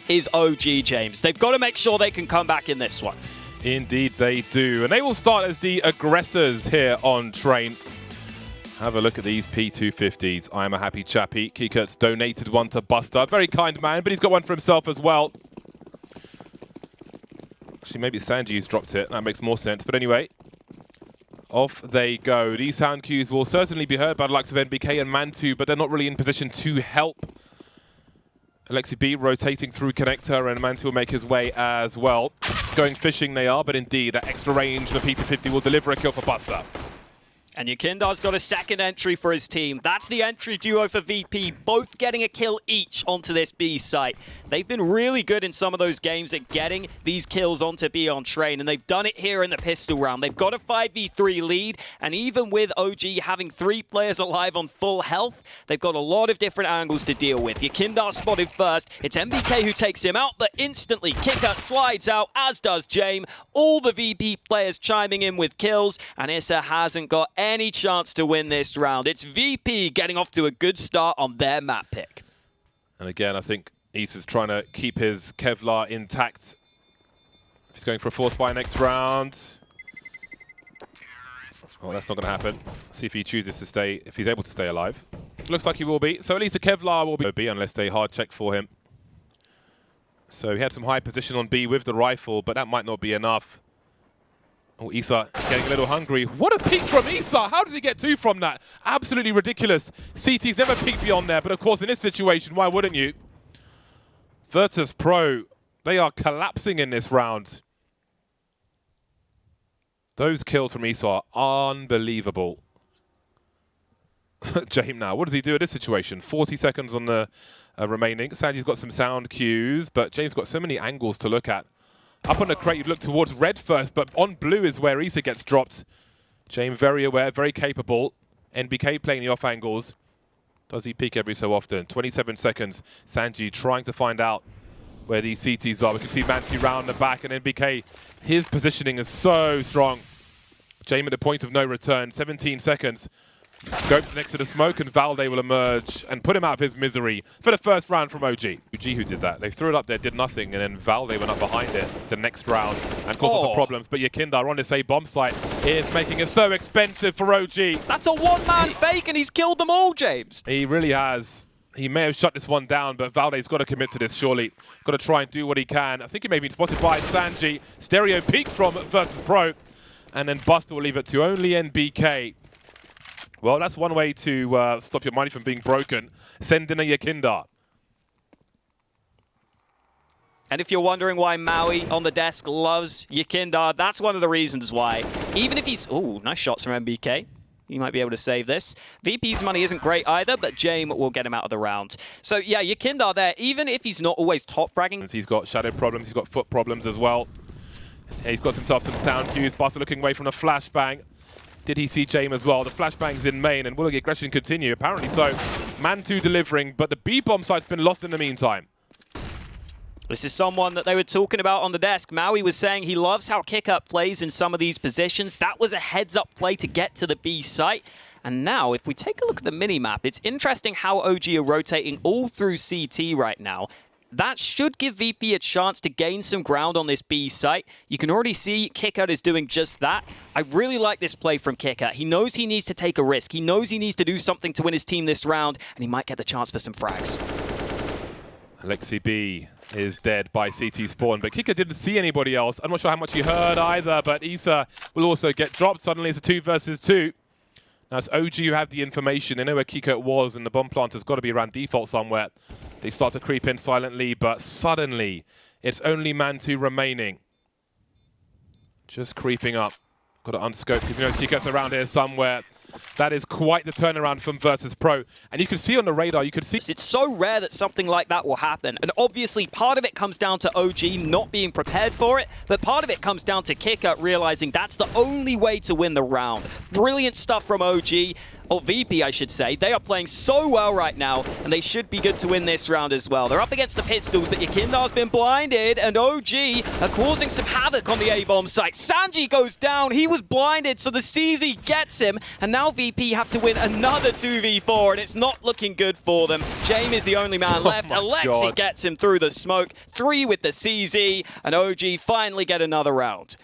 is OG, James. They've got to make sure they can come back in this one. Indeed they do. And they will start as the aggressors here on Train. Have a look at these P250s. I am a happy chappy. qikert's donated one to Buster. Very kind man, but he's got one for himself as well. Actually, maybe it's SANJI who's dropped it. That makes more sense. But anyway, off they go. These sound cues will certainly be heard by the likes of NBK and mantuu, but they're not really in position to help. aleksib rotating through connector, and mantuu will make his way as well. Going fishing they are, but indeed that extra range of the P250 will deliver a kill for Buster. And YEKINDAR's got a second entry for his team. That's the entry duo for VP, both getting a kill each onto this B site. They've been really good in some of those games at getting these kills onto B on Train, and they've done it here in the pistol round. They've got a 5v3 lead, and even with OG having 3 players alive on full health, they've got a lot of different angles to deal with. YEKINDAR spotted first. It's NBK who takes him out, but instantly qikert slides out, as does Jame. All the VP players chiming in with kills, and Issa hasn't got any chance to win this round. It's VP getting off to a good start on their map pick. And again, I think Issa's trying to keep his Kevlar intact. He's going for a force buy next round. Well, that's not going to happen. See if he chooses to stay, if he's able to stay alive. Looks like he will be. So at least the Kevlar will be unless they hard check for him. So he had some high position on B with the rifle, but that might not be enough. Oh, Issa getting a little hungry. What a peek from Issa! How does he get 2 from that? Absolutely ridiculous. CT's never peeked beyond there, but of course in this situation, why wouldn't you? Virtus.pro, they are collapsing in this round. Those kills from Issa are unbelievable. Jame now, what does he do in this situation? 40 seconds on the remaining. SANJI's got some sound cues, but Jame's got so many angles to look at. Up on the crate, you'd look towards red first, but on blue is where Issa gets dropped. Jame very aware, very capable. NBK playing the off angles. Does he peek every so often? 27 seconds. SANJI trying to find out where these CTs are. We can see mantuu round the back, and NBK, his positioning is so strong. Jame at the point of no return. 17 seconds. Scoped next to the smoke, and Valde will emerge and put him out of his misery for the first round from OG. OG who did that. They threw it up there, did nothing, and then Valde went up behind it the next round and caused lots of problems. But YEKINDAR on this A bomb site is making it so expensive for OG. That's a one-man fake, and he's killed them all, James. He really has. He may have shut this one down, but Valde's got to commit to this, surely. Got to try and do what he can. I think he may have been spotted by SANJI. Stereo peek from Virtus.pro, and then Buster will leave it to only NBK. Well, that's one way to stop your money from being broken. Send in a YEKINDAR. And if you're wondering why Maui on the desk loves YEKINDAR, that's one of the reasons why. Even if he's... Ooh, nice shots from NBK. You might be able to save this. VP's money isn't great either, but Jame will get him out of the round. So yeah, YEKINDAR there, even if he's not always top fragging. He's got shadow problems, he's got foot problems as well. He's got himself some sound cues. Buster looking away from the flashbang. Did he see Jame as well? The flashbang's in main, and will the aggression continue? Apparently so. mantuu delivering, but the B-bomb site's been lost in the meantime. This is someone that they were talking about on the desk. Maui was saying he loves how qikert plays in some of these positions. That was a heads-up play to get to the B site. And now, if we take a look at the mini-map, it's interesting how OG are rotating all through CT right now. That should give VP a chance to gain some ground on this B site. You can already see qikert is doing just that. I really like this play from qikert. He knows he needs to take a risk. He knows he needs to do something to win his team this round, and he might get the chance for some frags. aleksib is dead by CT spawn, but qikert didn't see anybody else. I'm not sure how much he heard either, but Issa will also get dropped. Suddenly it's a 2 versus 2. Now it's OG who have the information. They know where qikert was, and the bomb planter's got to be around default somewhere. They start to creep in silently, but suddenly it's only mantuu remaining. Just creeping up. Got to unscope because you know qikert's around here somewhere. That is quite the turnaround from Virtus.pro. And you can see on the radar, you can see... It's so rare that something like that will happen. And obviously, part of it comes down to OG not being prepared for it, but part of it comes down to qikert realizing that's the only way to win the round. Brilliant stuff from OG. or VP I should say. They are playing so well right now, and they should be good to win this round as well. They're up against the pistols, but YEKINDAR's been blinded, and OG are causing some havoc on the A-bomb site. SANJI goes down, he was blinded, so the CZ gets him, and now VP have to win another 2v4, and it's not looking good for them. Jame is the only man left. Aleksib gets him through the smoke, 3 with the CZ, and OG finally get another round.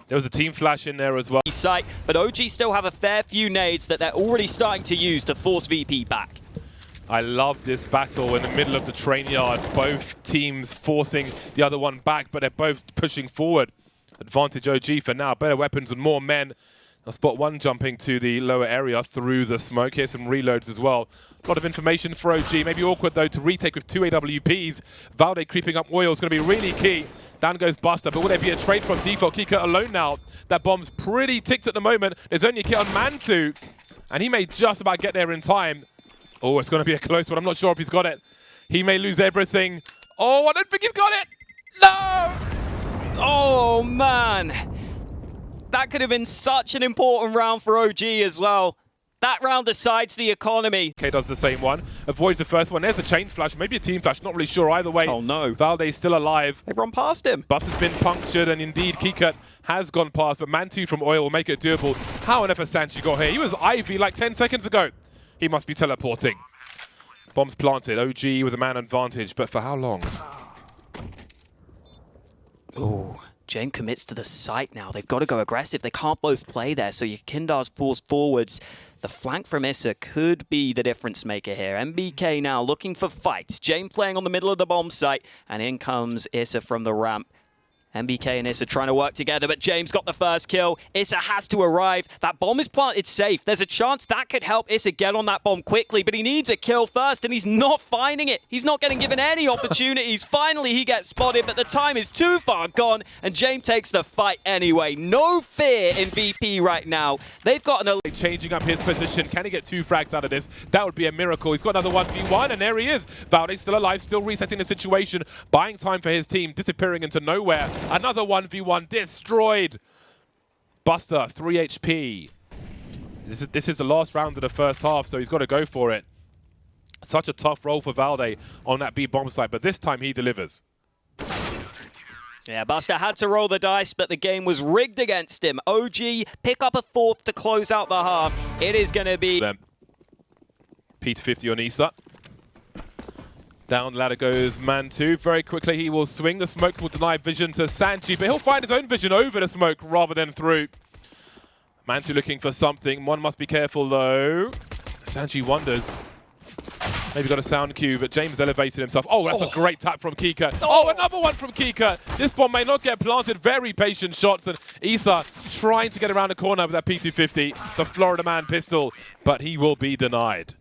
There was a team flash in there as well. Site, but OG still have a fair few nades that they're already starting to use to force VP back. I love this battle in the middle of the train yard. Both teams forcing the other one back, but they're both pushing forward. Advantage OG for now. Better weapons and more men. I'll spot one jumping to the lower area through the smoke. Here's some reloads as well. A lot of information for OG. Maybe awkward, though, to retake with 2 AWPs. Valde creeping up oil is going to be really key. Down goes Buster, but will there be a trade from default? qikert alone now. That bomb's pretty ticked at the moment. There's only a kit on mantuu, and he may just about get there in time. Oh, it's going to be a close one. I'm not sure if he's got it. He may lose everything. Oh, I don't think he's got it. No! Oh, man. That could have been such an important round for OG as well. That round decides the economy. K does the same one. Avoids the first one. There's a chain flash, maybe a team flash. Not really sure either way. Oh, no. Valde's still alive. They've run past him. Bus has been punctured, and indeed qikert has gone past, but mantuu from oil will make it doable. How on earth has SANJI got here? He was Ivy like 10 seconds ago. He must be teleporting. Bombs planted. OG with a man advantage, but for how long? Oh, Jame commits to the site now. They've got to go aggressive. They can't both play there, so YEKINDAR's forced forwards. The flank from Issa could be the difference maker here. MBK now looking for fights. Jame playing on the middle of the bomb site, and in comes Issa from the ramp. MBK and Issa trying to work together, but James got the first kill. Issa has to arrive. That bomb is planted safe. There's a chance that could help Issa get on that bomb quickly, but he needs a kill first, and he's not finding it. He's not getting given any opportunities. Finally, he gets spotted, but the time is too far gone, and James takes the fight anyway. No fear in VP right now. They've got an... Changing up his position. Can he get 2 frags out of this? That would be a miracle. He's got another 1v1, and there he is. Valde's still alive, still resetting the situation, buying time for his team, disappearing into nowhere. Another 1v1 destroyed. Buster, 3 HP. This is the last round of the first half, so he's got to go for it. Such a tough role for Valde on that B bomb site, but this time he delivers. Yeah, Buster had to roll the dice, but the game was rigged against him. OG pick up a 4th to close out the half. It is going to be... P250 on Issa. Down ladder goes mantuu. Very quickly he will swing. The smoke will deny vision to SANJI, but he'll find his own vision over the smoke rather than through. mantuu looking for something. One must be careful though. SANJI wonders. Maybe got a sound cue, but James elevated himself. Oh, that's a great tap from qikert. Oh, another one from qikert. This bomb may not get planted. Very patient shots, and Issa trying to get around the corner with that P250, the Florida man pistol, but he will be denied.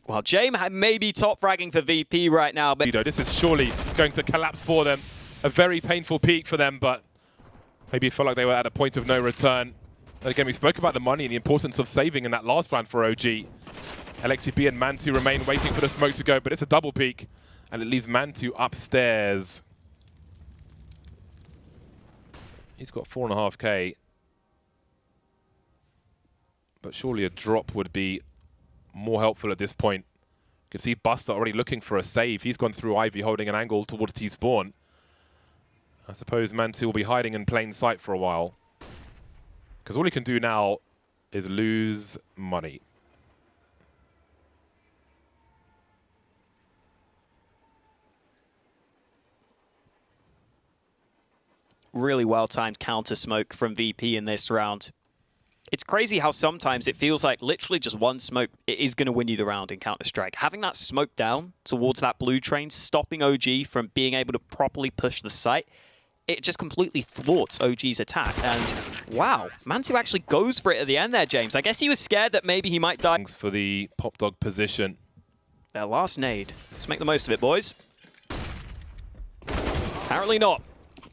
Well, Jame may be top fragging for VP right now, but... This is surely going to collapse for them. A very painful peak for them, but maybe it felt like they were at a point of no return. And again, we spoke about the money and the importance of saving in that last round for OG. aleksib and mantuu remain waiting for the smoke to go, but it's a double peak, and it leaves mantuu upstairs. He's got 4.5k. But surely a drop would be more helpful at this point. You can see Buster already looking for a save. He's gone through Ivy holding an angle towards T-spawn. I suppose mantuu will be hiding in plain sight for a while, because all he can do now is lose money. Really well-timed counter smoke from VP in this round. It's crazy how sometimes it feels like literally just one smoke is going to win you the round in Counter-Strike. Having that smoke down towards that blue train, stopping OG from being able to properly push the site, it just completely thwarts OG's attack. And wow, mantuu actually goes for it at the end there, James. I guess he was scared that maybe he might die. Thanks for the pop dog position. Their last nade. Let's make the most of it, boys. Apparently not.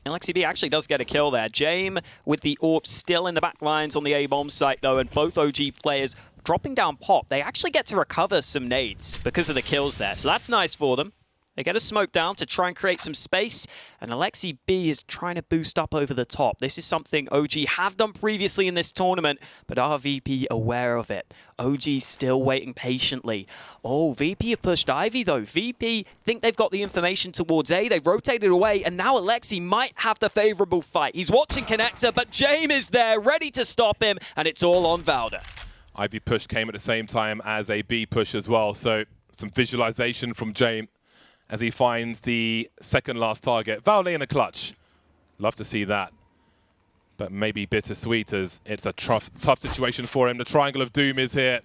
aleksib actually does get a kill there. Jame with the AWP still in the back lines on the A-bomb site though, and both OG players dropping down pop. They actually get to recover some nades because of the kills there, so that's nice for them. They get a smoke down to try and create some space, and aleksib is trying to boost up over the top. This is something OG have done previously in this tournament, but are VP aware of it? OG still waiting patiently. Oh, VP have pushed Ivy though. VP think they've got the information towards A. They've rotated away, and now aleksib might have the favorable fight. He's watching Connector, but Jame is there, ready to stop him, and it's all on Valde. Ivy push came at the same time as a B push as well, so some visualization from Jame as he finds the second last target. Valde in a clutch. Love to see that. But maybe bittersweet as it's a tough situation for him. The triangle of doom is here.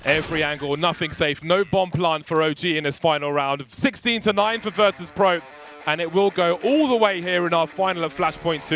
Every angle, nothing safe. No bomb plant for OG in this final round. 16-9 for Virtus.pro. And it will go all the way here in our final of Flashpoint 2.